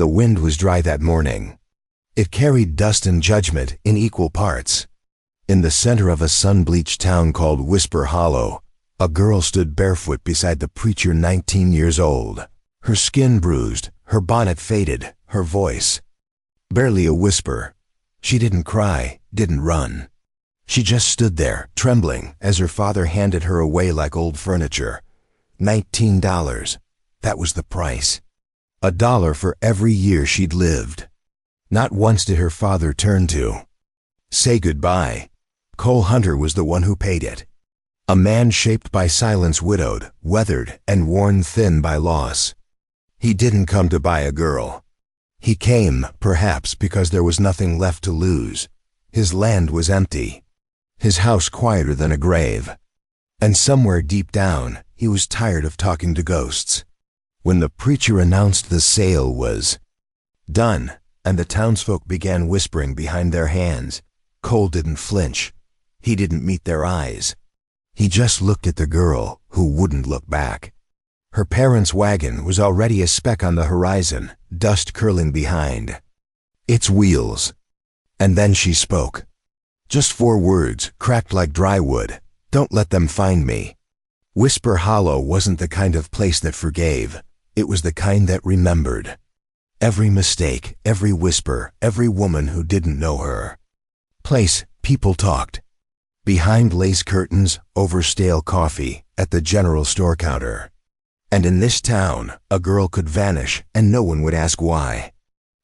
The wind was dry that morning. It carried dust and judgment in equal parts. In the center of a sun-bleached town called Whisper Hollow, a girl stood barefoot beside the preacher, 19 years old. Her skin bruised, her bonnet faded, her voice barely a whisper. She didn't cry, didn't run. She just stood there, trembling, as her father handed her away like old furniture. $19. That was the price. $1 for every year she'd lived. Not once did her father turn to say goodbye. Cole Hunter was the one who paid it. A man shaped by silence, widowed, weathered, and worn thin by loss. He didn't come to buy a girl. He came, perhaps, because there was nothing left to lose. His land was empty. His house quieter than a grave. And somewhere deep down, he was tired of talking to ghosts. When the preacher announced the sale was done, and the townsfolk began whispering behind their hands, Cole didn't flinch. He didn't meet their eyes. He just looked at the girl, who wouldn't look back. Her parents' wagon was already a speck on the horizon, dust curling behind its wheels. And then she spoke. Just 4 words, cracked like dry wood. Don't let them find me. Whisper Hollow wasn't the kind of place that forgave. It was the kind that remembered. Every mistake, every whisper, every woman who didn't know her. Place, people talked. Behind lace curtains, over stale coffee, at the general store counter. And in this town, a girl could vanish and no one would ask why.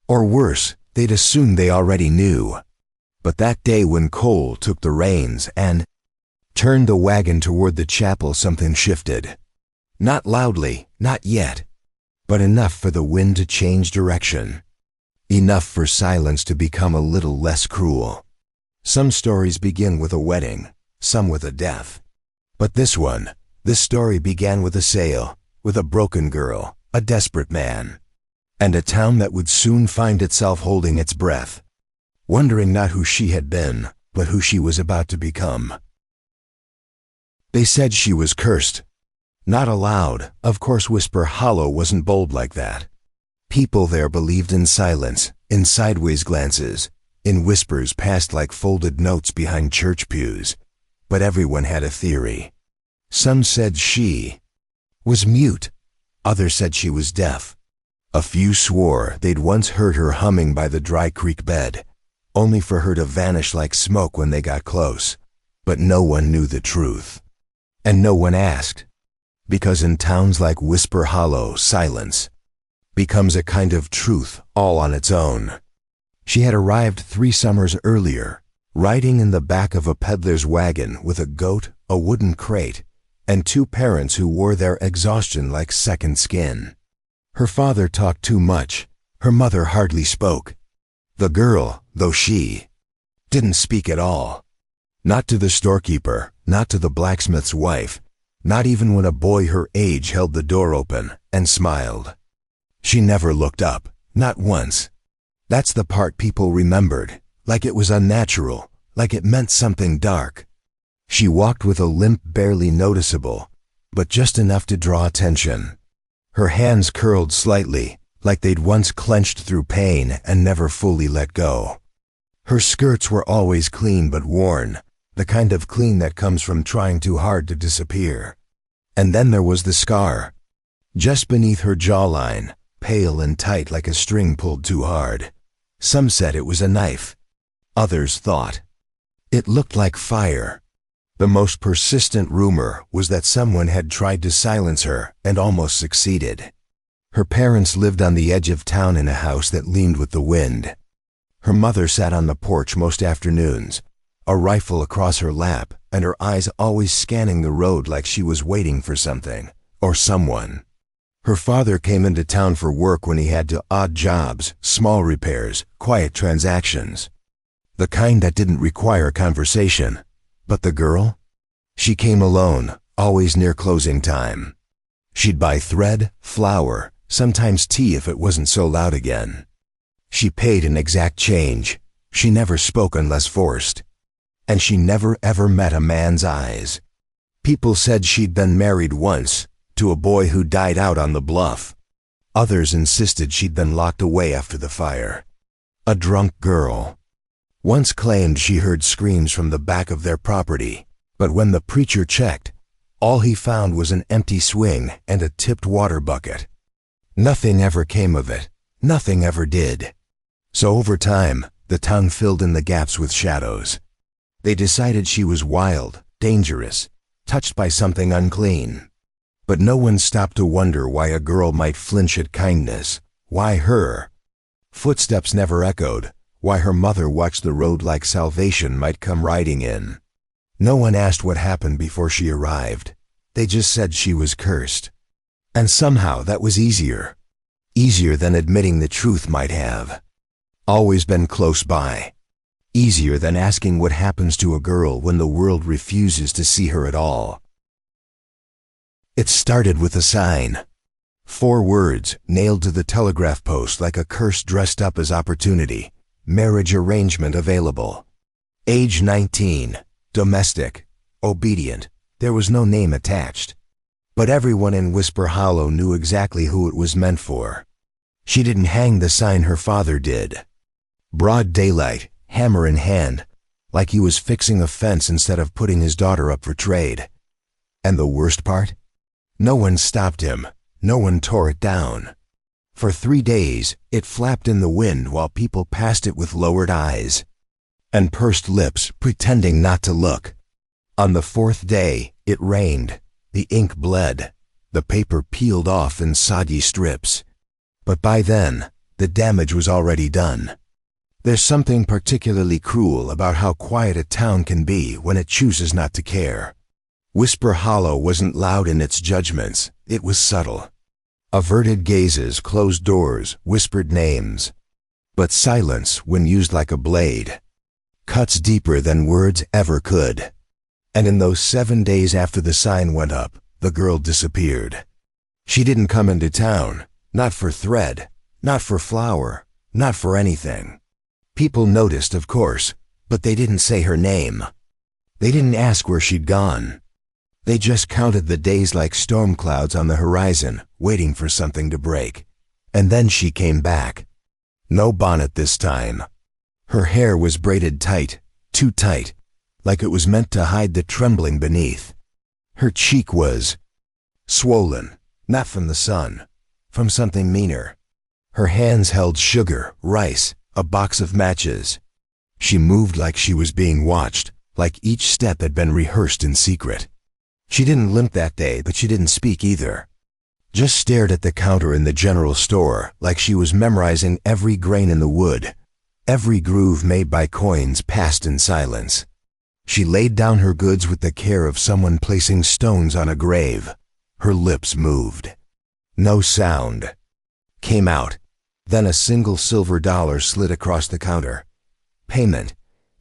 Or worse, they'd assume they already knew. But that day when Cole took the reins and turned the wagon toward the chapel, something shifted. Not loudly, not yet, but enough for the wind to change direction. Enough for silence to become a little less cruel. Some stories begin with a wedding, some with a death. But this story began with a sale, with a broken girl, a desperate man, and a town that would soon find itself holding its breath, wondering not who she had been, but who she was about to become. They said she was cursed. Not aloud, of course. Whisper Hollow wasn't bold like that. People there believed in silence, in sideways glances, in whispers passed like folded notes behind church pews. But everyone had a theory. Some said she was mute. Others said she was deaf. A few swore they'd once heard her humming by the dry creek bed, only for her to vanish like smoke when they got close. But no one knew the truth. And no one asked. Because in towns like Whisper Hollow, silence becomes a kind of truth all on its own. She had arrived 3 summers earlier, riding in the back of a peddler's wagon with a goat, a wooden crate, and 2 parents who wore their exhaustion like second skin. Her father talked too much. Her mother hardly spoke. The girl, though she didn't speak at all. Not to the storekeeper, not to the blacksmith's wife, not even when a boy her age held the door open and smiled. She never looked up, not once. That's the part people remembered, like it was unnatural, like it meant something dark. She walked with a limp barely noticeable, but just enough to draw attention. Her hands curled slightly, like they'd once clenched through pain and never fully let go. Her skirts were always clean but worn, the kind of clean that comes from trying too hard to disappear. And then there was the scar, just beneath her jawline, pale and tight like a string pulled too hard. Some said it was a knife. Others thought it looked like fire. The most persistent rumor was that someone had tried to silence her and almost succeeded. Her parents lived on the edge of town in a house that leaned with the wind. Her mother sat on the porch most afternoons, a rifle across her lap and her eyes always scanning the road like she was waiting for something or someone. Her father came into town for work when he had to odd jobs, small repairs, quiet transactions. The kind that didn't require conversation. But the girl? She came alone, always near closing time. She'd buy thread, flour, sometimes tea if it wasn't so loud again. She paid in exact change. She never spoke unless forced. And she never ever met a man's eyes. People said she'd been married once, to a boy who died out on the bluff. Others insisted she'd been locked away after the fire. A drunk girl once claimed she heard screams from the back of their property, but when the preacher checked, all he found was an empty swing and a tipped water bucket. Nothing ever came of it. Nothing ever did. So over time, the town filled in the gaps with shadows. They decided she was wild, dangerous, touched by something unclean. But no one stopped to wonder why a girl might flinch at kindness. Why her? Footsteps never echoed. Why her mother watched the road like salvation might come riding in. No one asked what happened before she arrived. They just said she was cursed. And somehow that was easier. Easier than admitting the truth might have always been close by. Easier than asking what happens to a girl when the world refuses to see her at all. It started with a sign. 4 words nailed to the telegraph post like a curse dressed up as opportunity. Marriage arrangement available. Age 19. Domestic. Obedient. There was no name attached. But everyone in Whisper Hollow knew exactly who it was meant for. She didn't hang the sign her father did. Broad daylight, hammer in hand, like he was fixing a fence instead of putting his daughter up for trade. And the worst part? No one stopped him. No one tore it down. For 3 days, it flapped in the wind while people passed it with lowered eyes and pursed lips, pretending not to look. On the 4th day, it rained. The ink bled. The paper peeled off in soggy strips. But by then, the damage was already done. There's something particularly cruel about how quiet a town can be when it chooses not to care. Whisper Hollow wasn't loud in its judgments. It was subtle. Averted gazes, closed doors, whispered names. But silence, when used like a blade, cuts deeper than words ever could. And in those 7 days after the sign went up, the girl disappeared. She didn't come into town, not for thread, not for flour, not for anything. People noticed, of course, but they didn't say her name. They didn't ask where she'd gone. They just counted the days like storm clouds on the horizon, waiting for something to break. And then she came back. No bonnet this time. Her hair was braided tight, too tight, like it was meant to hide the trembling beneath. Her cheek was swollen, not from the sun, from something meaner. Her hands held sugar, rice, a box of matches. She moved like she was being watched, like each step had been rehearsed in secret. She didn't limp that day, but she didn't speak either. Just stared at the counter in the general store like she was memorizing every grain in the wood, every groove made by coins passed in silence. She laid down her goods with the care of someone placing stones on a grave. Her lips moved. No sound came out. Then a single silver dollar slid across the counter. Payment.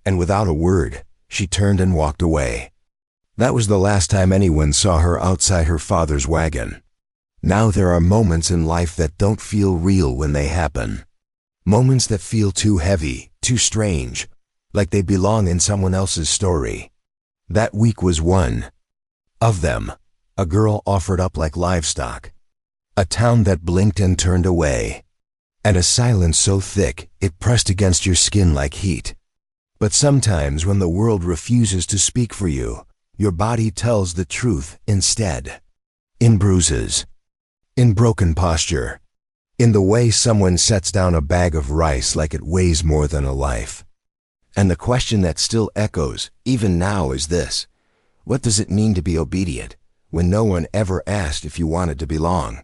And without a word, she turned and walked away. That was the last time anyone saw her outside her father's wagon. Now there are moments in life that don't feel real when they happen. Moments that feel too heavy, too strange, like they belong in someone else's story. That week was one of them. A girl offered up like livestock. A town that blinked and turned away. And a silence so thick it pressed against your skin like heat. But sometimes when the world refuses to speak for you, your body tells the truth instead. In bruises. In broken posture. In the way someone sets down a bag of rice like it weighs more than a life. And the question that still echoes, even now, is this. What does it mean to be obedient when no one ever asked if you wanted to belong?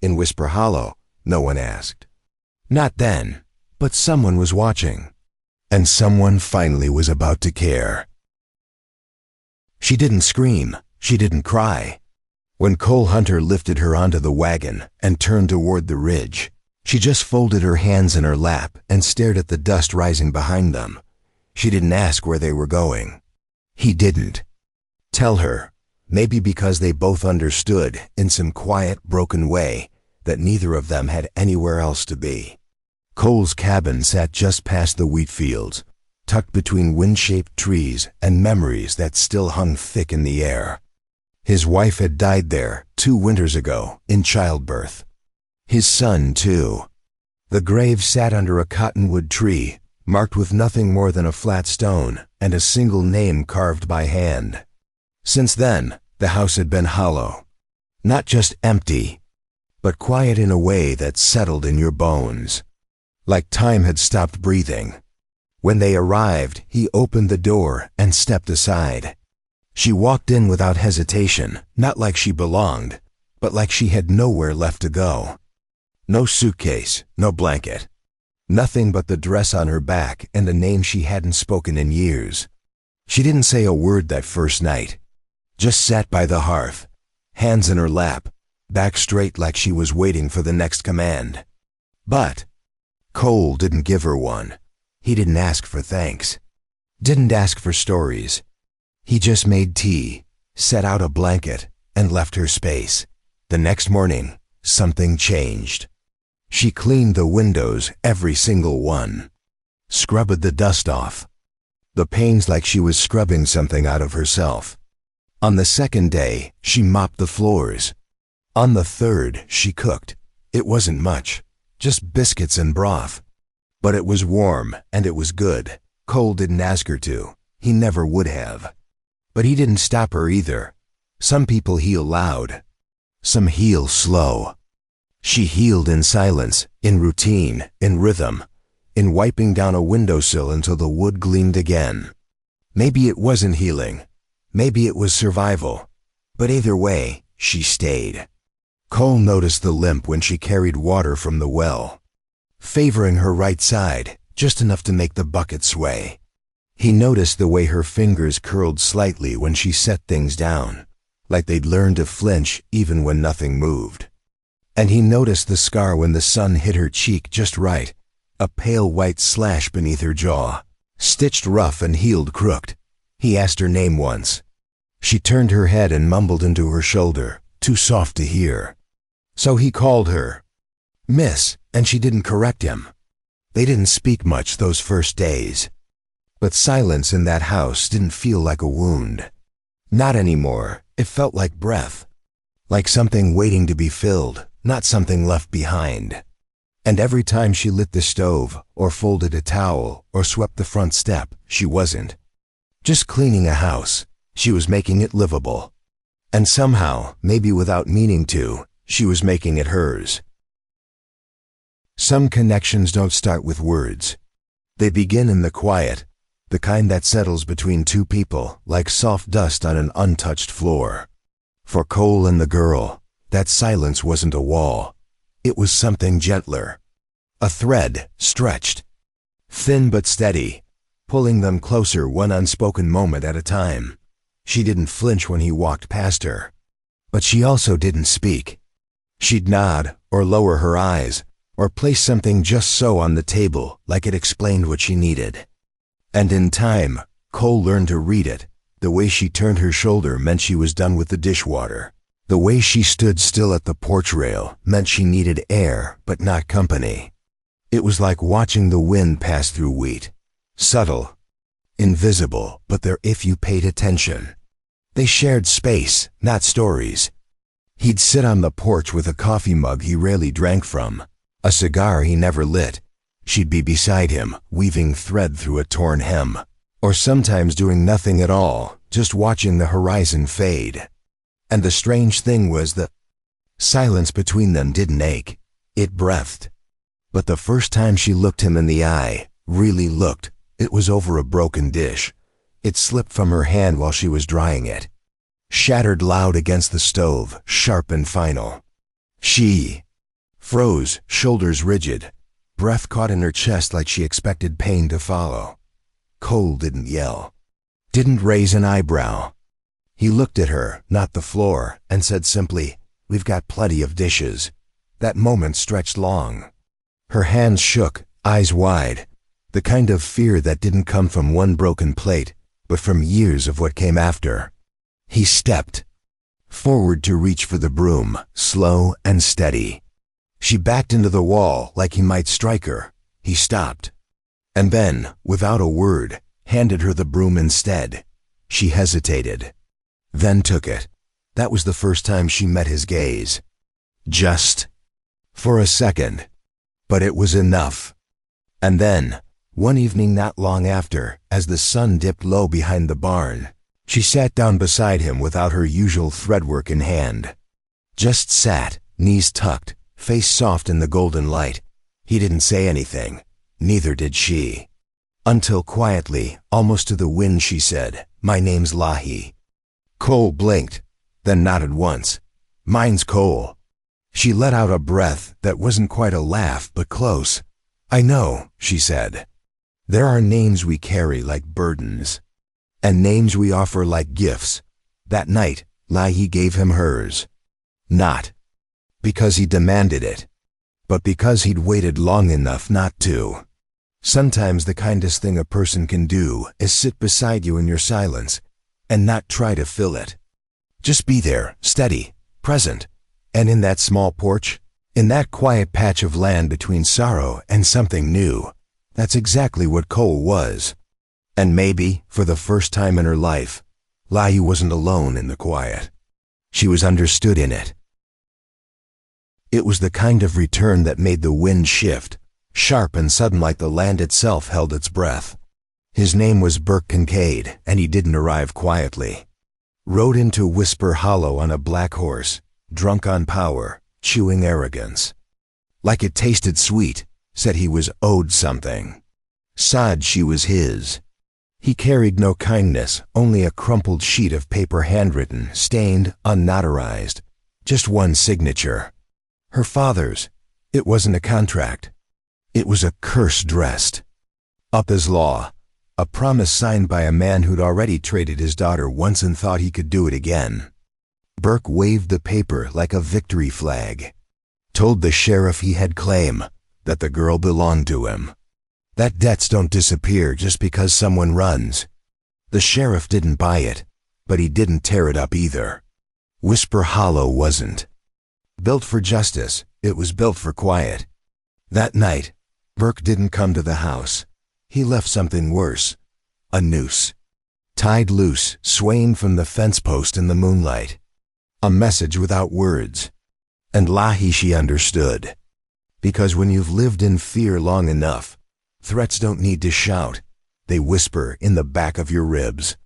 In Whisper Hollow, no one asked. Not then, but someone was watching. And someone finally was about to care. She didn't scream. She didn't cry. When Cole Hunter lifted her onto the wagon and turned toward the ridge, she just folded her hands in her lap and stared at the dust rising behind them. She didn't ask where they were going. He didn't tell her, maybe because they both understood in some quiet, broken way that neither of them had anywhere else to be. Cole's cabin sat just past the wheat fields, tucked between wind-shaped trees and memories that still hung thick in the air. His wife had died there 2 winters ago in childbirth. His son, too. The grave sat under a cottonwood tree, marked with nothing more than a flat stone and a single name carved by hand. Since then, the house had been hollow. Not just empty, but quiet in a way that settled in your bones. Like time had stopped breathing. When they arrived, he opened the door and stepped aside. She walked in without hesitation, not like she belonged, but like she had nowhere left to go. No suitcase, no blanket. Nothing but the dress on her back and a name she hadn't spoken in years. She didn't say a word that first night. Just sat by the hearth, hands in her lap, back straight like she was waiting for the next command. But Cole didn't give her one. He didn't ask for thanks. Didn't ask for stories. He just made tea, set out a blanket, and left her space. The next morning, something changed. She cleaned the windows, every single one. Scrubbed the dust off. The panes like she was scrubbing something out of herself. On the second day, she mopped the floors. On the third, she cooked. It wasn't much, just biscuits and broth. But it was warm, and it was good. Cole didn't ask her to. He never would have. But he didn't stop her either. Some people heal loud. Some heal slow. She healed in silence, in routine, in rhythm, in wiping down a windowsill until the wood gleamed again. Maybe it wasn't healing. Maybe it was survival. But either way, she stayed. Cole noticed the limp when she carried water from the well, favoring her right side, just enough to make the bucket sway. He noticed the way her fingers curled slightly when she set things down, like they'd learned to flinch even when nothing moved. And he noticed the scar when the sun hit her cheek just right, a pale white slash beneath her jaw, stitched rough and healed crooked. He asked her name once. She turned her head and mumbled into her shoulder, too soft to hear. So he called her Miss, and she didn't correct him. They didn't speak much those first days. But silence in that house didn't feel like a wound. Not anymore. It felt like breath. Like something waiting to be filled, not something left behind. And every time she lit the stove, or folded a towel, or swept the front step, she wasn't just cleaning a house. She was making it livable. And somehow, maybe without meaning to, she was making it hers. Some connections don't start with words. They begin in the quiet, the kind that settles between two people like soft dust on an untouched floor. For Cole and the girl, that silence wasn't a wall. It was something gentler. A thread stretched, thin but steady, pulling them closer one unspoken moment at a time. She didn't flinch when he walked past her. But she also didn't speak. She'd nod, or lower her eyes, or place something just so on the table like it explained what she needed. And in time, Cole learned to read it. The way she turned her shoulder meant she was done with the dishwater. The way she stood still at the porch rail meant she needed air, but not company. It was like watching the wind pass through wheat. Subtle, invisible, but there if you paid attention. They shared space, not stories. He'd sit on the porch with a coffee mug he rarely drank from, a cigar he never lit. She'd be beside him, weaving thread through a torn hem, or sometimes doing nothing at all, just watching the horizon fade. And the strange thing was the silence between them didn't ache. It breathed. But the first time she looked him in the eye, really looked, it was over a broken dish. It slipped from her hand while she was drying it. Shattered loud against the stove, sharp and final. She froze, shoulders rigid, breath caught in her chest like she expected pain to follow. Cole didn't yell, didn't raise an eyebrow. He looked at her, not the floor, and said simply, "We've got plenty of dishes." That moment stretched long. Her hands shook, eyes wide, the kind of fear that didn't come from one broken plate, but from years of what came after. He stepped forward to reach for the broom, slow and steady. She backed into the wall like he might strike her. He stopped. And then, without a word, handed her the broom instead. She hesitated, then took it. That was the first time she met his gaze. Just For a second. But it was enough. And then, one evening not long after, as the sun dipped low behind the barn, she sat down beside him without her usual threadwork in hand. Just sat, knees tucked, face soft in the golden light. He didn't say anything, neither did she. Until quietly, almost to the wind, she said, "My name's Lahi." Cole blinked, then nodded once. "Mine's Cole." She let out a breath that wasn't quite a laugh, but close. "I know," she said. "There are names we carry like burdens, and names we offer like gifts." That night, Lahi gave him hers. Not because he demanded it, but because he'd waited long enough not to. Sometimes the kindest thing a person can do is sit beside you in your silence and not try to fill it. Just be there, steady, present, and in that small porch, in that quiet patch of land between sorrow and something new, that's exactly what Cole was. And maybe, for the first time in her life, Lahi wasn't alone in the quiet. She was understood in it. It was the kind of return that made the wind shift, sharp and sudden, like the land itself held its breath. His name was Burke Kincaid, and he didn't arrive quietly. Rode into Whisper Hollow on a black horse, drunk on power, chewing arrogance. Like it tasted sweet, said he was owed something. Sighed she was his. He carried no kindness, only a crumpled sheet of paper, handwritten, stained, unnotarized. Just one signature. Her father's. It wasn't a contract. It was a curse dressed up as law, a promise signed by a man who'd already traded his daughter once and thought he could do it again. Burke waved the paper like a victory flag. Told the sheriff he had claim, that the girl belonged to him. That debts don't disappear just because someone runs. The sheriff didn't buy it, but he didn't tear it up either. Whisper Hollow wasn't built for justice, it was built for quiet. That night, Burke didn't come to the house. He left something worse. A noose. Tied loose, swaying from the fence post in the moonlight. A message without words. And Lahi, she understood. Because when you've lived in fear long enough, threats don't need to shout. They whisper in the back of your ribs.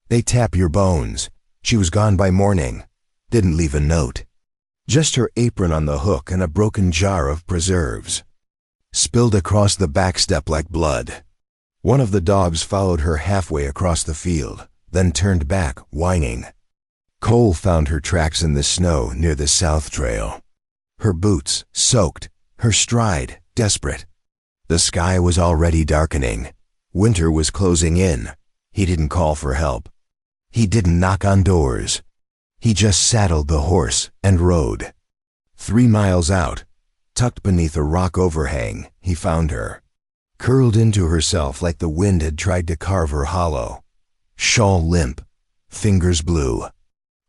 They tap your bones. She was gone by morning. Didn't leave a note. Just her apron on the hook and a broken jar of preserves. Spilled across the back step like blood. One of the dogs followed her halfway across the field, then turned back, whining. Cole found her tracks in the snow near the south trail. Her boots, soaked, her stride, desperate. The sky was already darkening. Winter was closing in. He didn't call for help. He didn't knock on doors. He just saddled the horse and rode. 3 miles out, tucked beneath a rock overhang, he found her. Curled into herself like the wind had tried to carve her hollow. Shawl limp, fingers blue.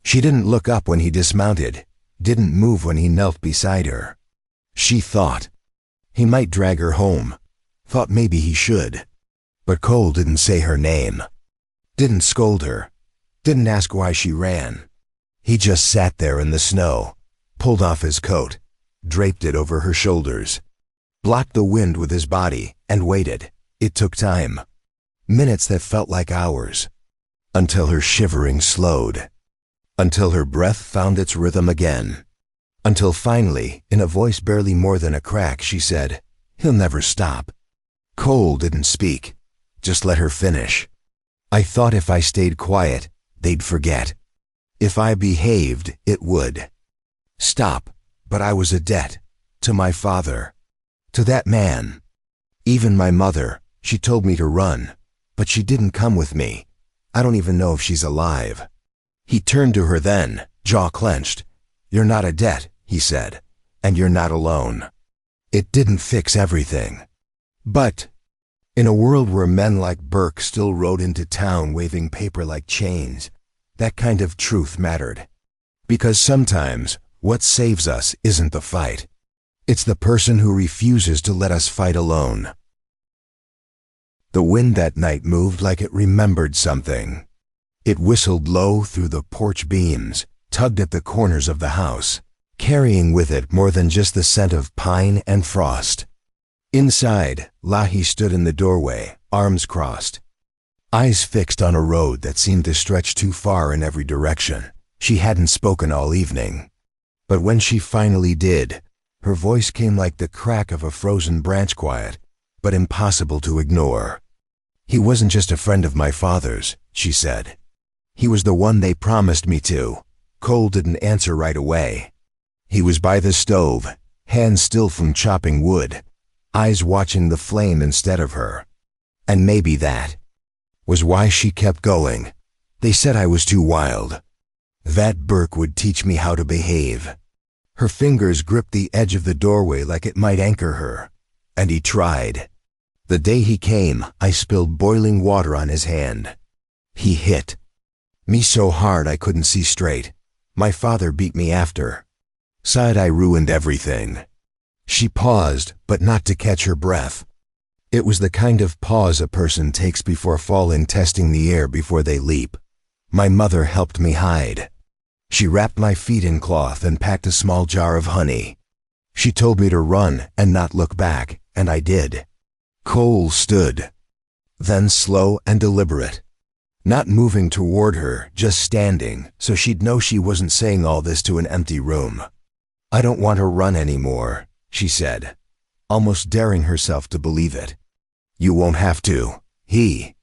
She didn't look up when he dismounted, didn't move when he knelt beside her. She thought he might drag her home, thought maybe he should. But Cole didn't say her name. Didn't scold her. Didn't ask why she ran. He just sat there in the snow, pulled off his coat, draped it over her shoulders, blocked the wind with his body, and waited. It took time. Minutes that felt like hours. Until her shivering slowed. Until her breath found its rhythm again. Until finally, in a voice barely more than a crack, she said, "He'll never stop." Cole didn't speak, just let her finish. "I thought if I stayed quiet, they'd forget. If I behaved, it would stop, but I was a debt to my father, to that man. Even my mother, she told me to run, but she didn't come with me. I don't even know if she's alive." He turned to her then, jaw clenched. "You're not a debt," he said, "and you're not alone." It didn't fix everything. But in a world where men like Burke still rode into town waving paper like chains, that kind of truth mattered. Because sometimes what saves us isn't the fight. It's the person who refuses to let us fight alone. The wind that night moved like it remembered something. It whistled low through the porch beams, tugged at the corners of the house, carrying with it more than just the scent of pine and frost. Inside, Lahi stood in the doorway, arms crossed, eyes fixed on a road that seemed to stretch too far in every direction. She hadn't spoken all evening. But when she finally did, her voice came like the crack of a frozen branch, quiet, but impossible to ignore. "He wasn't just a friend of my father's," she said. "He was the one they promised me to." Cole didn't answer right away. He was by the stove, hands still from chopping wood, eyes watching the flame instead of her. And maybe that was why she kept going. "They said I was too wild. That Burke would teach me how to behave." Her fingers gripped the edge of the doorway like it might anchor her. And he tried. The day he came, I spilled boiling water on his hand. He hit me so hard I couldn't see straight. My father beat me after. Said I ruined everything. She paused, but not to catch her breath. It was the kind of pause a person takes before falling, testing the air before they leap. My mother helped me hide. She wrapped my feet in cloth and packed a small jar of honey. She told me to run and not look back, and I did. Cole stood. Then slow and deliberate. Not moving toward her, just standing, so she'd know she wasn't saying all this to an empty room. "I don't want to run anymore," she said, almost daring herself to believe it. "You won't have to," he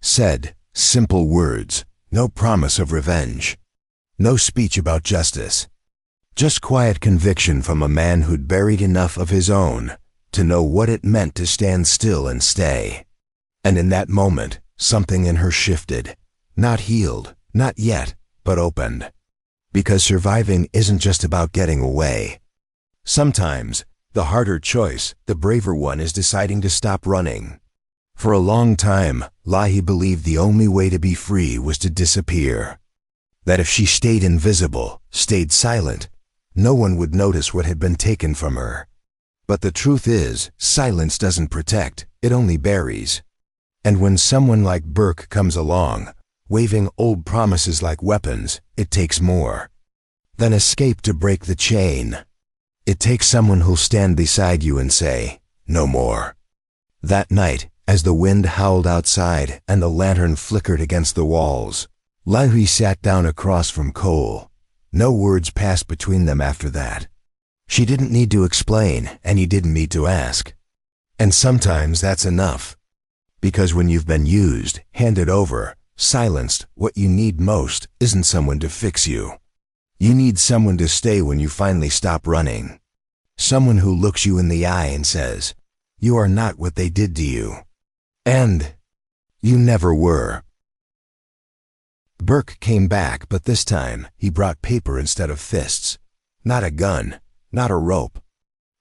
said, simple words, no promise of revenge. No speech about justice. Just quiet conviction from a man who'd buried enough of his own to know what it meant to stand still and stay. And in that moment, something in her shifted. Not healed, not yet, but opened. Because surviving isn't just about getting away. Sometimes, the harder choice, the braver one, is deciding to stop running. For a long time, Lahi believed the only way to be free was to disappear. That if she stayed invisible, stayed silent, no one would notice what had been taken from her. But the truth is, silence doesn't protect, it only buries. And when someone like Burke comes along, waving old promises like weapons, it takes more than escape to break the chain. It takes someone who'll stand beside you and say, "No more." That night, as the wind howled outside and the lantern flickered against the walls, Lahi sat down across from Cole. No words passed between them after that. She didn't need to explain, and he didn't need to ask. And sometimes that's enough. Because when you've been used, handed over, silenced, what you need most isn't someone to fix you. You need someone to stay when you finally stop running. Someone who looks you in the eye and says, "You are not what they did to you." And you never were. Burke came back, but this time he brought paper instead of fists. Not a gun, not a rope.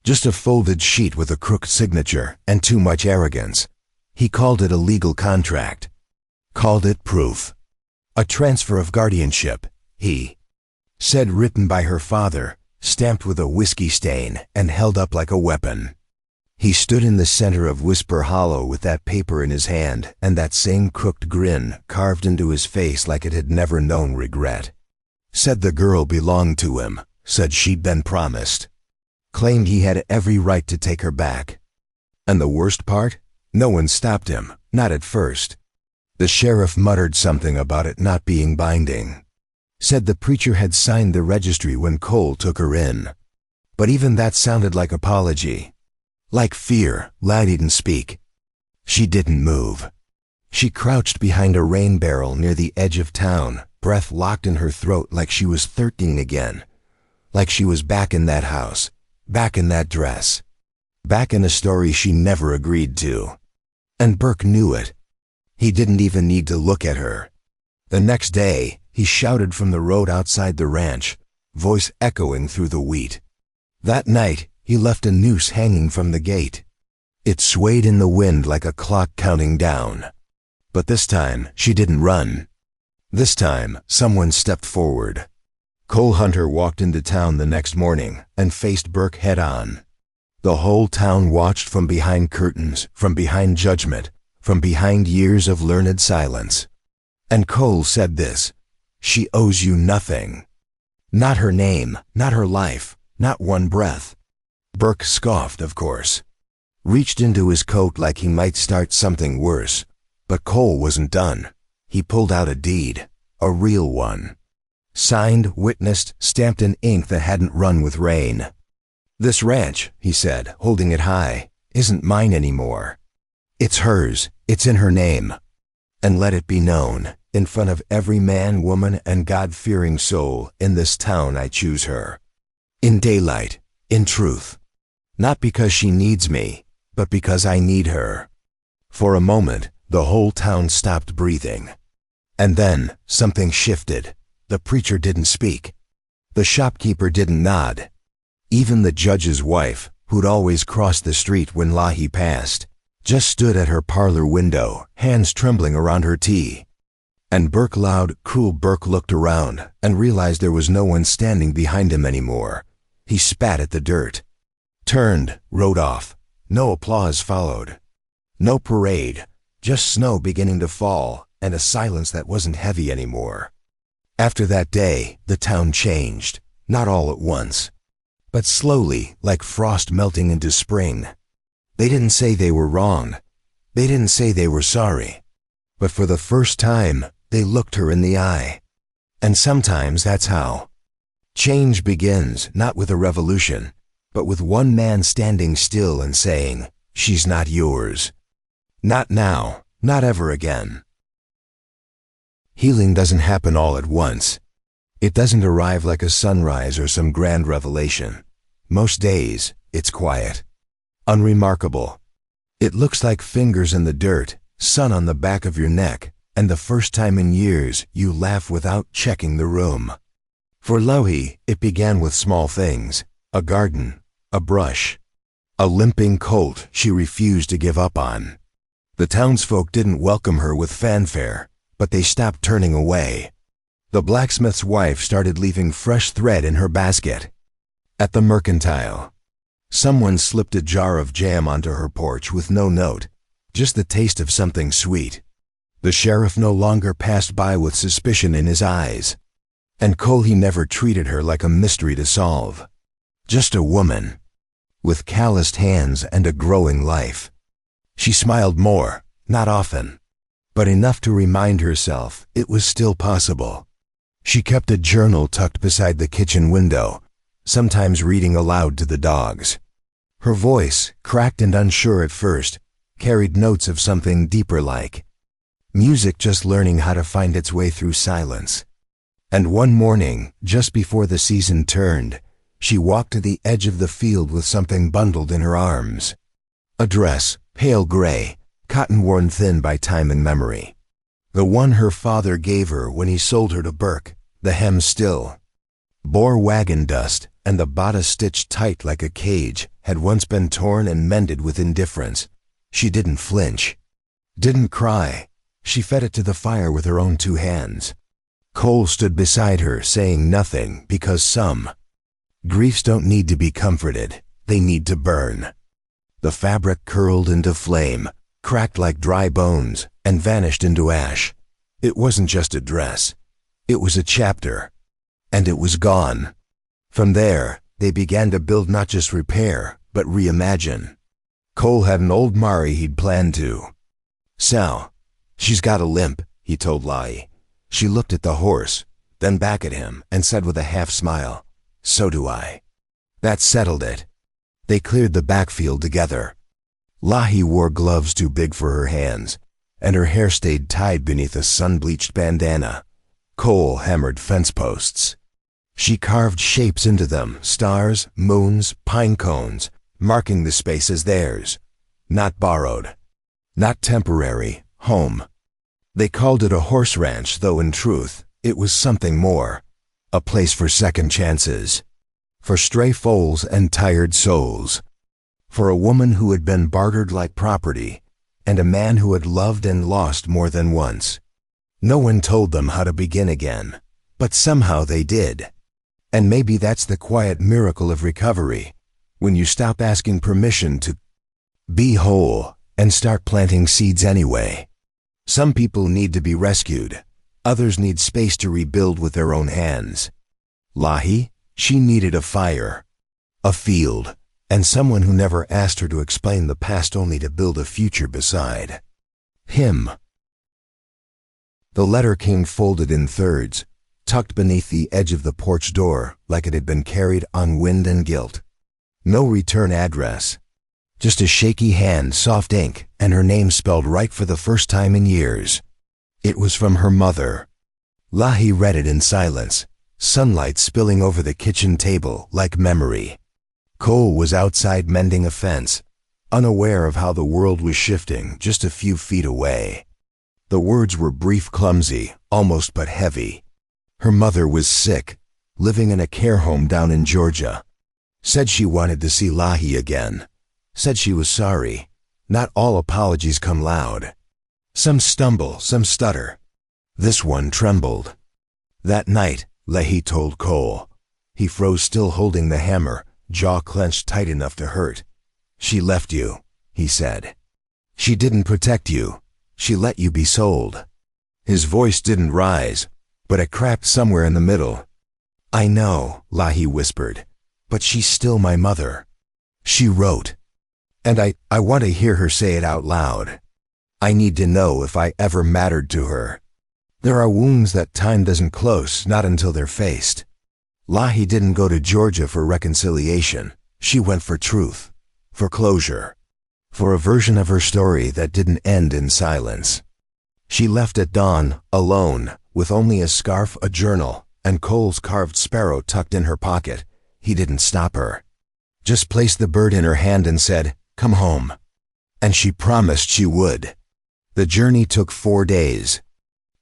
Just a folded sheet with a crooked signature and too much arrogance. He called it a legal contract. Called it proof. A transfer of guardianship, he said, written by her father, stamped with a whiskey stain and held up like a weapon. He stood in the center of Whisper Hollow with that paper in his hand and that same crooked grin carved into his face like it had never known regret. Said the girl belonged to him, said she'd been promised. Claimed he had every right to take her back. And the worst part? No one stopped him, not at first. The sheriff muttered something about it not being binding. Said the preacher had signed the registry when Cole took her in. But even that sounded like apology. Like fear, Lahi didn't speak. She didn't move. She crouched behind a rain barrel near the edge of town, breath locked in her throat like she was 13 again. Like she was back in that house, back in that dress, back in a story she never agreed to. And Burke knew it. He didn't even need to look at her. The next day, he shouted from the road outside the ranch, voice echoing through the wheat. That night, he left a noose hanging from the gate. It swayed in the wind like a clock counting down. But this time, she didn't run. This time, someone stepped forward. Cole Hunter walked into town the next morning and faced Burke head-on. The whole town watched from behind curtains, from behind judgment, from behind years of learned silence. And Cole said this, "She owes you nothing." Not her name, not her life, not one breath. Burke scoffed, of course. Reached into his coat like he might start something worse. But Cole wasn't done. He pulled out a deed, a real one. Signed, witnessed, stamped in ink that hadn't run with rain. "This ranch," he said, holding it high, "isn't mine anymore. It's hers, it's in her name. And let it be known, in front of every man, woman, and God-fearing soul in this town I choose her. In daylight, in truth. Not because she needs me, but because I need her." For a moment, the whole town stopped breathing. And then, something shifted. The preacher didn't speak. The shopkeeper didn't nod. Even the judge's wife, who'd always crossed the street when Lahi passed, just stood at her parlor window, hands trembling around her tea. And Burke Loud, cruel Burke, looked around and realized there was no one standing behind him anymore. He spat at the dirt, turned, rode off. No applause followed. No parade, just snow beginning to fall and a silence that wasn't heavy anymore. After that day, the town changed, not all at once, but slowly, like frost melting into spring. They didn't say they were wrong. They didn't say they were sorry. But for the first time, they looked her in the eye. And sometimes that's how. Change begins not with a revolution, but with one man standing still and saying, "She's not yours. Not now, not ever again." Healing doesn't happen all at once. It doesn't arrive like a sunrise or some grand revelation. Most days, it's quiet, unremarkable. It looks like fingers in the dirt, sun on the back of your neck, and the first time in years you laugh without checking the room. For Lohi, it began with small things: a garden, a brush, a limping colt she refused to give up on. The townsfolk didn't welcome her with fanfare, but they stopped turning away. The blacksmith's wife started leaving fresh thread in her basket. At the mercantile, someone slipped a jar of jam onto her porch with no note, just the taste of something sweet. The sheriff no longer passed by with suspicion in his eyes. And Coley never treated her like a mystery to solve. Just a woman, with calloused hands and a growing life. She smiled more, not often, but enough to remind herself it was still possible. She kept a journal tucked beside the kitchen window, sometimes reading aloud to the dogs. Her voice, cracked and unsure at first, carried notes of something deeper, like music just learning how to find its way through silence. And one morning, just before the season turned, she walked to the edge of the field with something bundled in her arms. A dress, pale gray, cotton worn thin by time and memory. The one her father gave her when he sold her to Burke, the hem still bore wagon dust, and the bodice stitched tight like a cage had once been torn and mended with indifference. She didn't flinch, didn't cry. She fed it to the fire with her own two hands. Cole stood beside her, saying nothing, because some griefs don't need to be comforted, they need to burn. The fabric curled into flame, cracked like dry bones, and vanished into ash. It wasn't just a dress. It was a chapter. And it was gone. From there, they began to build, not just repair, but reimagine. Cole had an old Mari he'd planned to. "Sal, she's got a limp," he told Lai. She looked at the horse, then back at him, and said with a half smile, "So do I." That settled it. They cleared the backfield together. Lahi wore gloves too big for her hands, and her hair stayed tied beneath a sun-bleached bandana. Cole hammered fence posts. She carved shapes into them, stars, moons, pine cones, marking the space as theirs. Not borrowed. Not temporary. Home. They called it a horse ranch, though in truth, it was something more. A place for second chances. For stray foals and tired souls. For a woman who had been bartered like property, and a man who had loved and lost more than once. No one told them how to begin again, but somehow they did. And maybe that's the quiet miracle of recovery, when you stop asking permission to be whole and start planting seeds anyway. Some people need to be rescued. Others need space to rebuild with their own hands. Lahi, she needed a fire, a field, and someone who never asked her to explain the past only to build a future beside him. The letter came folded in thirds, tucked beneath the edge of the porch door like it had been carried on wind and guilt. No return address. Just a shaky hand, soft ink, and her name spelled right for the first time in years. It was from her mother. Lahi read it in silence, sunlight spilling over the kitchen table like memory. Cole was outside mending a fence, unaware of how the world was shifting just a few feet away. The words were brief, clumsy, almost but heavy. Her mother was sick, living in a care home down in Georgia. Said she wanted to see Lahi again. Said she was sorry. Not all apologies come loud. Some stumble, some stutter. This one trembled. That night, Lahi told Cole. He froze, still holding the hammer, jaw clenched tight enough to hurt. She left you, he said. She didn't protect you. She let you be sold. His voice didn't rise, but it cracked somewhere in the middle. I know, Lahi whispered, but she's still my mother. She wrote. And I want to hear her say it out loud. I need to know if I ever mattered to her. There are wounds that time doesn't close, not until they're faced. Lahi didn't go to Georgia for reconciliation. She went for truth, for closure, for a version of her story that didn't end in silence. She left at dawn, alone, with only a scarf, a journal, and Cole's carved sparrow tucked in her pocket. He didn't stop her. Just placed the bird in her hand and said, "Come home." And she promised she would. The journey took 4 days.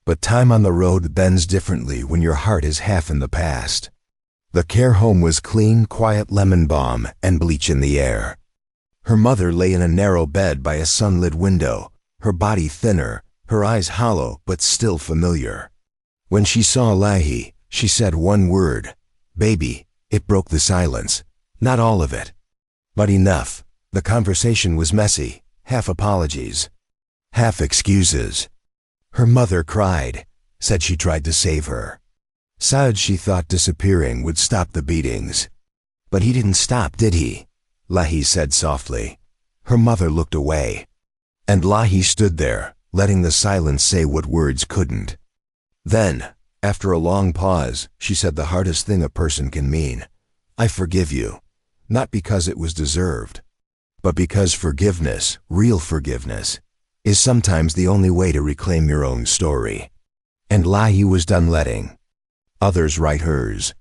But time on the road bends differently when your heart is half in the past. The care home was clean, quiet, lemon balm and bleach in the air. Her mother lay in a narrow bed by a sunlit window, her body thinner, her eyes hollow but still familiar. When she saw Lahi, she said one word, "Baby." It broke the silence. Not all of it, but enough. The conversation was messy, half apologies, half excuses. Her mother cried, said she tried to save her. Said she thought disappearing would stop the beatings. But he didn't stop, did he? Lahi said softly. Her mother looked away. And Lahi stood there, letting the silence say what words couldn't. Then, after a long pause, she said the hardest thing a person can mean. I forgive you. Not because it was deserved, but because forgiveness, real forgiveness, is sometimes the only way to reclaim your own story. And Lahi was done letting others write hers.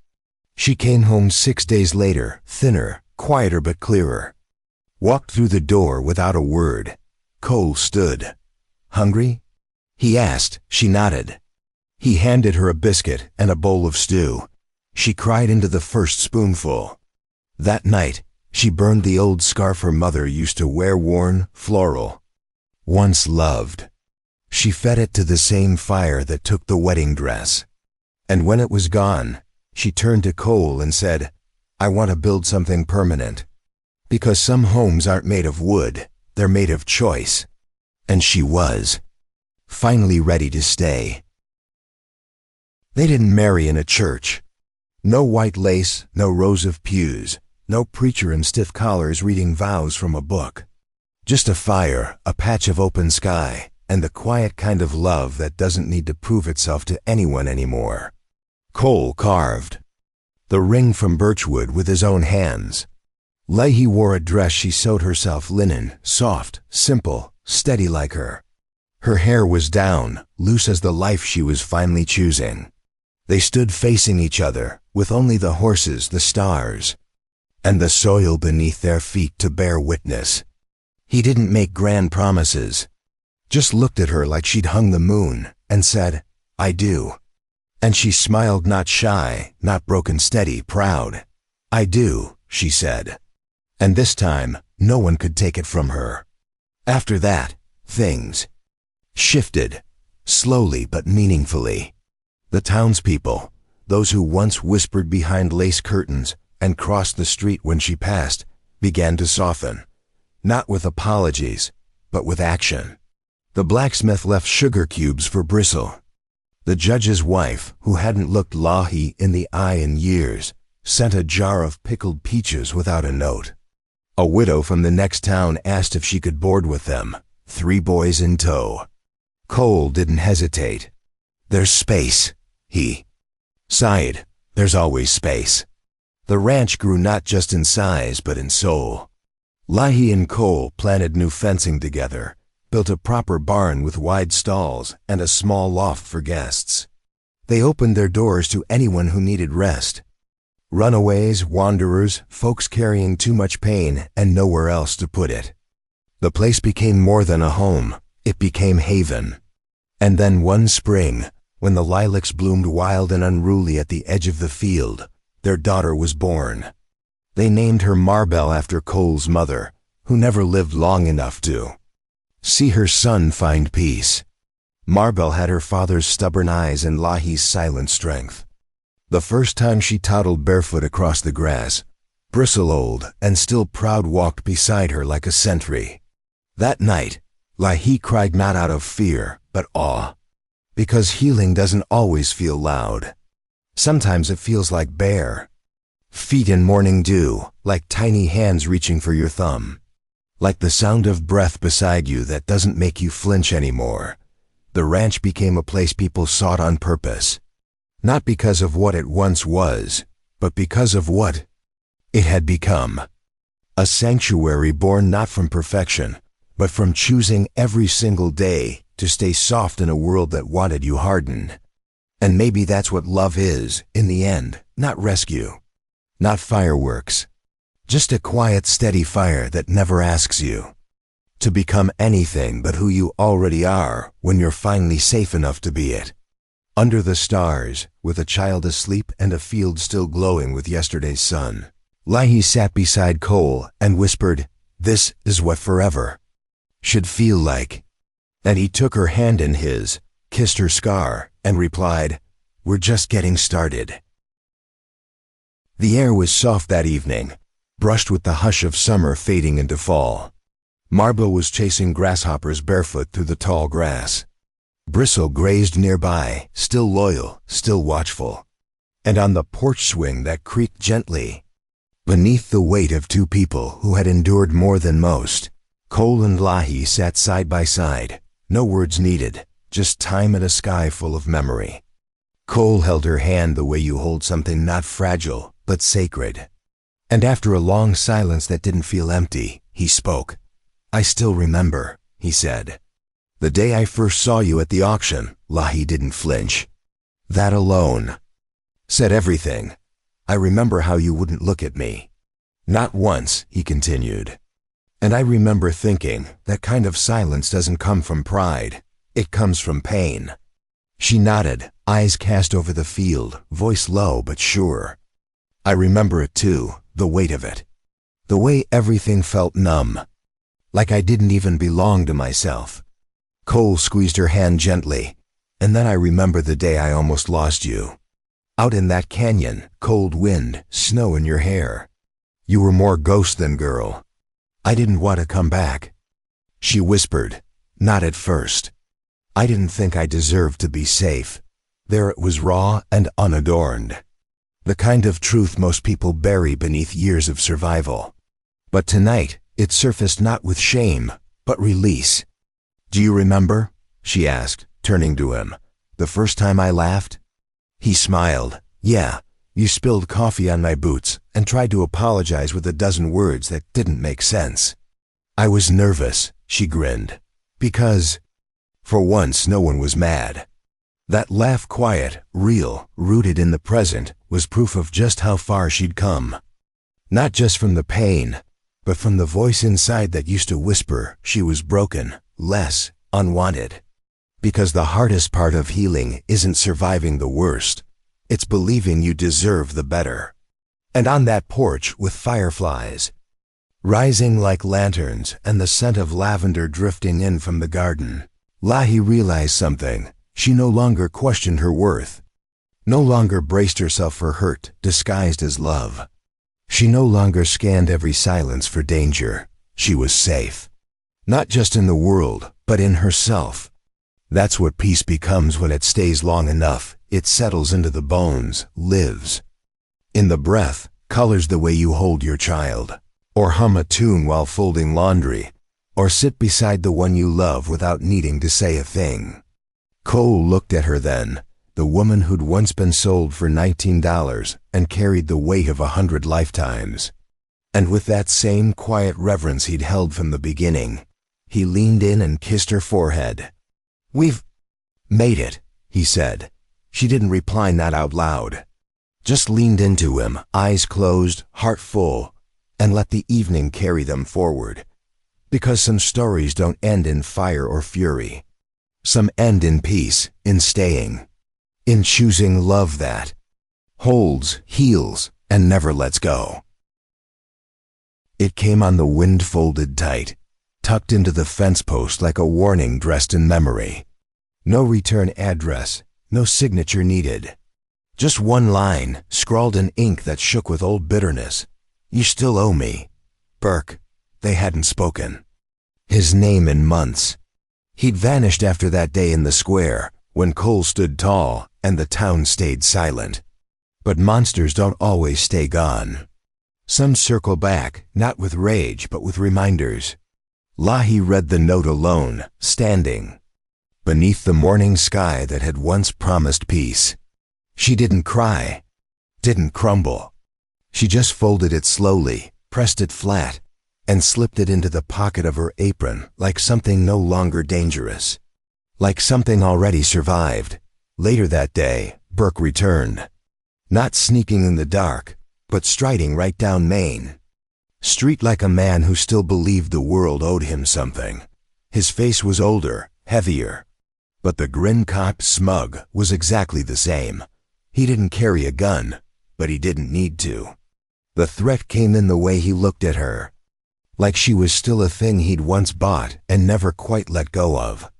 She came home 6 days later, thinner, quieter but clearer. Walked through the door without a word. Cole stood. Hungry? He asked. She nodded. He handed her a biscuit and a bowl of stew. She cried into the first spoonful. That night, she burned the old scarf her mother used to wear, worn, floral. Once loved. She fed it to the same fire that took the wedding dress. And when it was gone, she turned to Cole and said, I want to build something permanent. Because some homes aren't made of wood, they're made of choice. And she was. Finally ready to stay. They didn't marry in a church. No white lace, no rows of pews, no preacher in stiff collars reading vows from a book. Just a fire, a patch of open sky, and the quiet kind of love that doesn't need to prove itself to anyone anymore. Cole carved the ring from birchwood with his own hands. Lahi wore a dress she sewed herself, linen, soft, simple, steady like her. Her hair was down, loose as the life she was finally choosing. They stood facing each other, with only the horses, the stars, and the soil beneath their feet to bear witness. He didn't make grand promises, just looked at her like she'd hung the moon, and said, I do. And she smiled, not shy, not broken, steady, proud. I do, she said. And this time, no one could take it from her. After that, things shifted, slowly but meaningfully. The townspeople, those who once whispered behind lace curtains and crossed the street when she passed, began to soften. Not with apologies, but with action. The blacksmith left sugar cubes for Bristle. The judge's wife, who hadn't looked Lahi in the eye in years, sent a jar of pickled peaches without a note. A widow from the next town asked if she could board with them, 3 boys in tow. Cole didn't hesitate. "There's space," he sighed. "There's always space." The ranch grew not just in size but in soul. Lahi and Cole planted new fencing together, built a proper barn with wide stalls and a small loft for guests. They opened their doors to anyone who needed rest. Runaways, wanderers, folks carrying too much pain and nowhere else to put it. The place became more than a home. It became haven. And then one spring, when the lilacs bloomed wild and unruly at the edge of the field, their daughter was born. They named her Marbell after Cole's mother, who never lived long enough to see her son find peace. Marbell had her father's stubborn eyes and Lahi's silent strength. The first time she toddled barefoot across the grass, Bristle, old and still proud, walked beside her like a sentry. That night, Lahi cried not out of fear, but awe. Because healing doesn't always feel loud. Sometimes it feels like bare feet in morning dew, like tiny hands reaching for your thumb. Like the sound of breath beside you that doesn't make you flinch anymore. The ranch became a place people sought on purpose. Not because of what it once was, but because of what it had become. A sanctuary born not from perfection, but from choosing every single day to stay soft in a world that wanted you hardened. And maybe that's what love is, in the end, not rescue. Not fireworks. Just a quiet, steady fire that never asks you to become anything but who you already are when you're finally safe enough to be it. Under the stars, with a child asleep and a field still glowing with yesterday's sun, Lahi sat beside Cole and whispered, "This is what forever should feel like." And he took her hand in his, kissed her scar, and replied, "We're just getting started." The air was soft that evening, brushed with the hush of summer fading into fall. Marbell was chasing grasshoppers barefoot through the tall grass. Bristle grazed nearby, still loyal, still watchful. And on the porch swing that creaked gently, beneath the weight of 2 people who had endured more than most, Cole and Lahi sat side by side, no words needed, just time and a sky full of memory. Cole held her hand the way you hold something not fragile, but sacred. And after a long silence that didn't feel empty, he spoke. "I still remember," he said. "The day I first saw you at the auction." Lahi didn't flinch. That alone said everything. "I remember how you wouldn't look at me. Not once," he continued. "And I remember thinking, that kind of silence doesn't come from pride. It comes from pain." She nodded, eyes cast over the field, voice low but sure. "I remember it too, the weight of it. The way everything felt numb. Like I didn't even belong to myself." Cole squeezed her hand gently. "And then I remember the day I almost lost you. Out in that canyon, cold wind, snow in your hair. You were more ghost than girl. I didn't want to come back." She whispered, "Not at first. I didn't think I deserved to be safe. There it was, raw and unadorned. The kind of truth most people bury beneath years of survival. But tonight, it surfaced not with shame, but release. Do you remember?" she asked, turning to him. "The first time I laughed?" He smiled. "Yeah, you spilled coffee on my boots and tried to apologize with a dozen words that didn't make sense." "I was nervous," she grinned. "Because, for once, no one was mad." That laugh, quiet, real, rooted in the present, was proof of just how far she'd come. Not just from the pain, but from the voice inside that used to whisper she was broken, less, unwanted. Because the hardest part of healing isn't surviving the worst. It's believing you deserve the better. And on that porch with fireflies rising like lanterns and the scent of lavender drifting in from the garden, Lahi realized something. She no longer questioned her worth. No longer braced herself for hurt disguised as love. She no longer scanned every silence for danger. She was safe. Not just in the world, but in herself. That's what peace becomes when it stays long enough. It settles into the bones, lives. In the breath, colors the way you hold your child, or hum a tune while folding laundry, or sit beside the one you love without needing to say a thing. Cole looked at her then, the woman who'd once been sold for $19 and carried the weight of 100 lifetimes. And with that same quiet reverence he'd held from the beginning, he leaned in and kissed her forehead. "We've made it," he said. She didn't reply, not out loud. Just leaned into him, eyes closed, heart full, and let the evening carry them forward. Because some stories don't end in fire or fury. Some end in peace, in staying, in choosing love that holds, heals, and never lets go. It came on the wind, folded tight, tucked into the fence post like a warning dressed in memory. No return address, no signature needed. Just one line, scrawled in ink that shook with old bitterness. "You still owe me, Burke." They hadn't spoken. His name in months. He'd vanished after that day in the square, when Cole stood tall and the town stayed silent. But monsters don't always stay gone. Some circle back, not with rage, but with reminders. Lahi read the note alone, standing beneath the morning sky that had once promised peace. She didn't cry, didn't crumble. She just folded it slowly, pressed it flat, and slipped it into the pocket of her apron like something no longer dangerous. Like something already survived. Later that day, Burke returned. Not sneaking in the dark, but striding right down Main Street like a man who still believed the world owed him something. His face was older, heavier. But the grin, cop smug, was exactly the same. He didn't carry a gun, but he didn't need to. The threat came in the way he looked at her. Like she was still a thing he'd once bought and never quite let go of.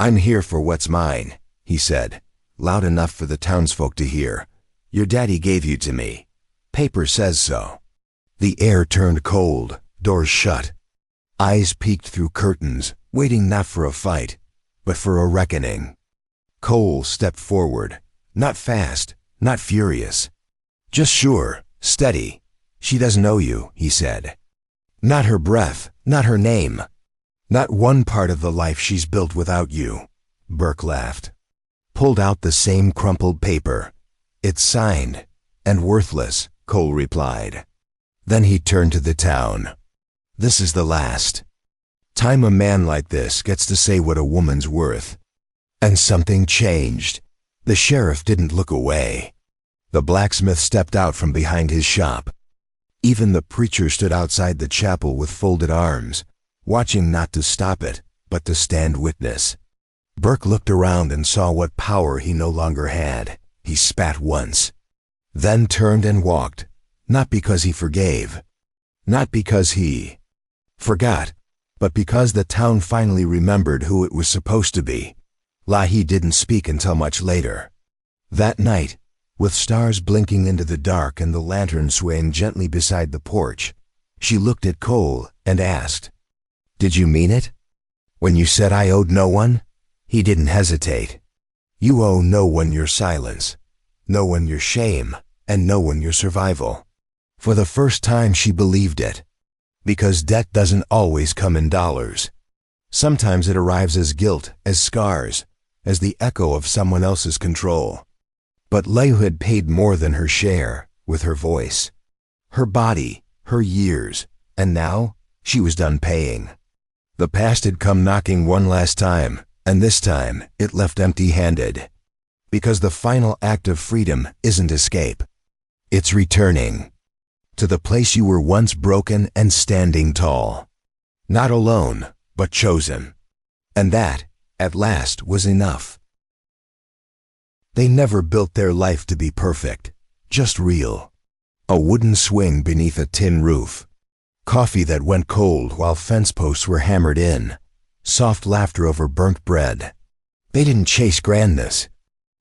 "I'm here for what's mine," he said, loud enough for the townsfolk to hear. "Your daddy gave you to me. Paper says so." The air turned cold, doors shut. Eyes peeked through curtains, waiting not for a fight, but for a reckoning. Cole stepped forward, not fast, not furious. "Just sure, steady. She doesn't owe you," he said. "Not her breath, not her name. Not one part of the life she's built without you." Burke laughed. Pulled out the same crumpled paper. "It's signed, and worthless," Cole replied. Then he turned to the town. "This is the last time a man like this gets to say what a woman's worth." And something changed. The sheriff didn't look away. The blacksmith stepped out from behind his shop. Even the preacher stood outside the chapel with folded arms, watching not to stop it, but to stand witness. Burke looked around and saw what power he no longer had. He spat once, then turned and walked, not because he forgave, not because he forgot, but because the town finally remembered who it was supposed to be. Lahi didn't speak until much later. That night, with stars blinking into the dark and the lantern swaying gently beside the porch, she looked at Cole and asked, "Did you mean it? When you said I owed no one?" He didn't hesitate. "You owe no one your silence, no one your shame, and no one your survival." For the first time she believed it. Because debt doesn't always come in dollars. Sometimes it arrives as guilt, as scars, as the echo of someone else's control. But Leu had paid more than her share, with her voice, her body, her years, and now she was done paying. The past had come knocking one last time, and this time it left empty-handed. Because the final act of freedom isn't escape. It's returning to the place you were once broken and standing tall. Not alone, but chosen. And that, at last, was enough. They never built their life to be perfect, just real. A wooden swing beneath a tin roof. Coffee that went cold while fence posts were hammered in. Soft laughter over burnt bread. They didn't chase grandness.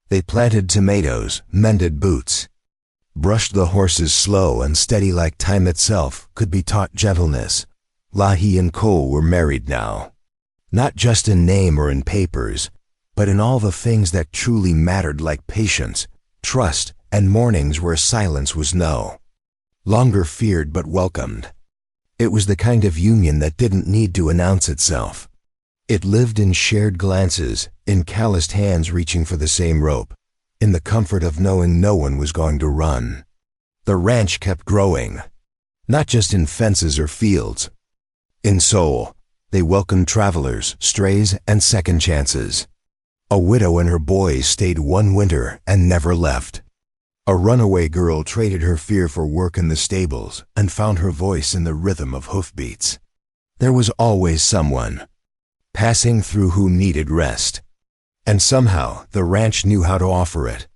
They planted tomatoes, mended boots. Brushed the horses slow and steady like time itself could be taught gentleness. Lahi and Cole were married now. Not just in name or in papers, but in all the things that truly mattered, like patience, trust, and mornings where silence was no longer feared but welcomed. It was the kind of union that didn't need to announce itself. It lived in shared glances, in calloused hands reaching for the same rope, in the comfort of knowing no one was going to run. The ranch kept growing, not just in fences or fields. In soul, they welcomed travelers, strays, and second chances. A widow and her boys stayed one winter and never left. A runaway girl traded her fear for work in the stables and found her voice in the rhythm of hoofbeats. There was always someone passing through who needed rest. And somehow the ranch knew how to offer it.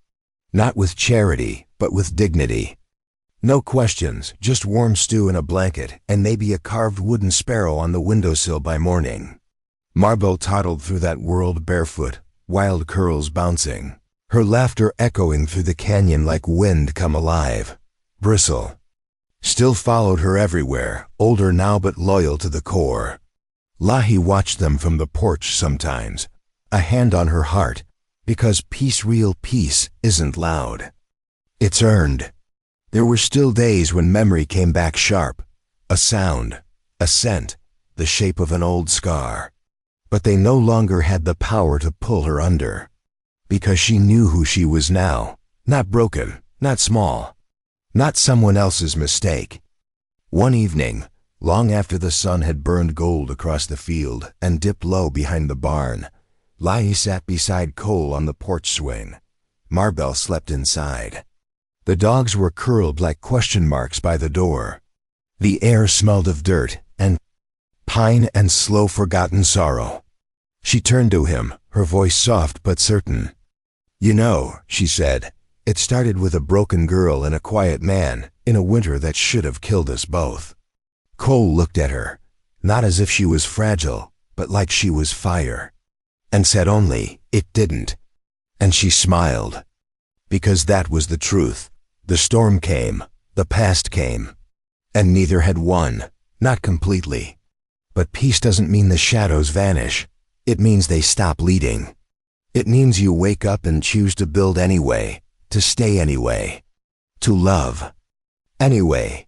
Not with charity, but with dignity. No questions, just warm stew in a blanket and maybe a carved wooden sparrow on the windowsill by morning. Marbel toddled through that world barefoot, wild curls bouncing, her laughter echoing through the canyon like wind come alive. Bristle still followed her everywhere, older now but loyal to the core. Lahi watched them from the porch sometimes, a hand on her heart, because real peace, isn't loud. It's earned. There were still days when memory came back sharp, a sound, a scent, the shape of an old scar. But they no longer had the power to pull her under, because she knew who she was now, not broken, not small, not someone else's mistake. One evening, long after the sun had burned gold across the field and dipped low behind the barn, Lahi sat beside Cole on the porch swing. Marbel slept inside. The dogs were curled like question marks by the door. The air smelled of dirt and pine and slow forgotten sorrow. She turned to him, her voice soft but certain. "You know," she said, "it started with a broken girl and a quiet man in a winter that should have killed us both." Cole looked at her, not as if she was fragile, but like she was fire, and said only, "It didn't." And she smiled. Because that was the truth. The storm came, the past came, and neither had won, not completely. But peace doesn't mean the shadows vanish. It means they stop leading. It means you wake up and choose to build anyway, to stay anyway, to love anyway.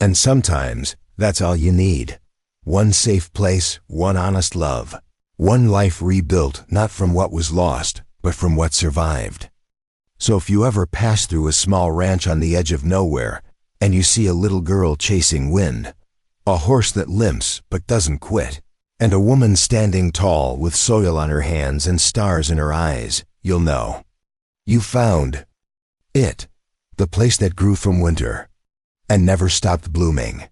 And sometimes that's all you need. One safe place, one honest love, one life rebuilt not from what was lost, but from what survived. So if you ever pass through a small ranch on the edge of nowhere and you see a little girl chasing wind, a horse that limps but doesn't quit, and a woman standing tall with soil on her hands and stars in her eyes, you'll know. You found it, the place that grew from winter and never stopped blooming.